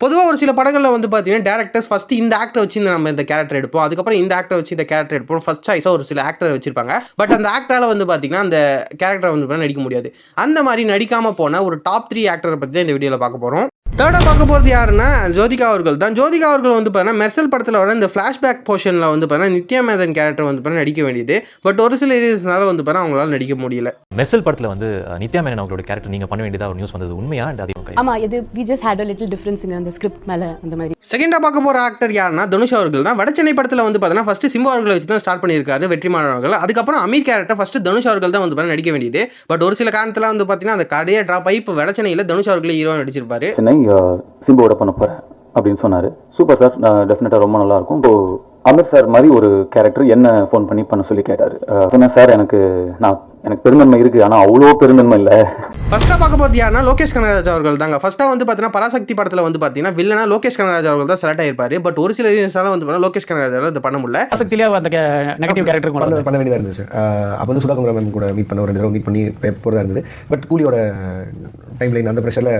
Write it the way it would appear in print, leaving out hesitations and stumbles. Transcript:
பொதுவாக ஒரு சில படங்களில் வந்து பார்த்தீங்கன்னா டேரக்டர்ஸ் ஃபஸ்ட்டு இந்த ஆக்டரை வச்சு நம்ம இந்த கேரக்டர் எடுப்போம், அதுக்கப்புறம் இந்த ஆக்டரை வச்சு இந்த கேரக்டர் எடுப்போம், ஃபர்ஸ்ட் சாய்ஸாக ஒரு சில ஆக்டரை வச்சிருப்பாங்க. பட் அந்த ஆக்டரால் வந்து பார்த்தீங்கன்னா அந்த கேரக்டரை வந்து நடிக்க முடியாது. அந்த மாதிரி நடிக்காமல் போன ஒரு டாப் 3 ஆக்டரை பற்றி தான் இந்த வீடியோவில் பார்க்க போகிறோம். தேர்டாக பார்க்க போகிறது யாருன்னா ஜோதிகா அவர்கள் தான். ஜோதிகா அவர்கள் வந்து பார்த்தீங்கன்னா மெர்சல் படத்தில் வர இந்த ஃப்ளாஷ்பேக் போர்ஷனில் வந்து பார்த்தீங்கன்னா நித்யா மேதன் கேரக்டர் வந்து பார்த்தீங்கன்னா நடிக்க வேண்டியது. பட் ஒரு சில ரீசனால வந்து பார்த்தீங்கன்னா அவங்களால நடிக்க முடியல. மெர்சல் படத்தில் வந்து நித்யா மேனன் அவங்களோட கேரக்டர் நீங்கள் பண்ண வேண்டியதாக ஒரு நியூஸ் வந்தது உண்மையா? ஆமா, இது we just had a little difference in the script மேல அந்த மாதிரி. செகண்டாக பார்க்க போகிற ஆக்டர் யாருன்னா தனுஷ் அவர்கள் தான். வடச்சென்னை படத்தில் வந்து பார்த்தீங்கன்னா ஃபஸ்ட்டு சிம்பு அவர்களை வச்சு தான் ஸ்டார்ட் பண்ணியிருக்காரு வெற்றிமாறன் அவர்கள். அதுக்கப்புறம் அமீர் கேரக்டர் ஃபஸ்ட்டு தனுஷ் அவர்கள் தான் வந்து பார்த்தீங்கன்னா நடிக்க வேண்டியது. பட் ஒரு சில காரணத்தில் வந்து பார்த்தீங்கன்னா அந்த கடையை ட்ராப் ஆகி இப்போ வடச்சென்னையில் தனுஷ் அவர்களே ஹீரோ நடிச்சிருப்பாரு. சென்னை சிம்புவோட பண்ண போகிறேன் அப்படின்னு சொன்னார். சூப்பர் சார், டெஃபினட்டாக ரொம்ப நல்லாயிருக்கும். இப்போ அமீர் சார் மாதிரி ஒரு கேரக்டர் என்ன ஃபோன் பண்ணி பண்ண சொல்லி கேட்டார். சொன்னேன் சார் எனக்கு பெருந்தன்மை இருக்குது, ஆனால் அவ்வளோ பெருந்தன்மை இல்லை. ஃபர்ஸ்ட்டாக பார்க்க போகிறது யாருன்னா லோகேஷ் கனகராஜ் அவர்கள் தாங்க. ஃபர்ஸ்ட்டாக வந்து பார்த்தீங்கன்னா பராசக்தி படத்தில் வந்து பார்த்தீங்கன்னா வில்லனா லோகேஷ் கனகராஜ் அவர்கள் தான் செலக்ட் ஆயிருப்பாரு. பட் ஒரு சில ரீசனால வந்து பார்த்தீங்கன்னா லோகேஷ் கனகராஜால் அதை பண்ண முடியல. பராசக்தியிலே அந்த நெகட்டிவ் கேரக்டர் பண்ண வேண்டியதாக இருந்துச்சு. அப்போ வந்து சுதாகர் மேம் கூட மீட் பண்ண ஒரு 2 தடவை மீட் பண்ணி போகிறதா இருந்தது. பட் கூலியோட டைம் லைன் அந்த ப்ரெஷரில்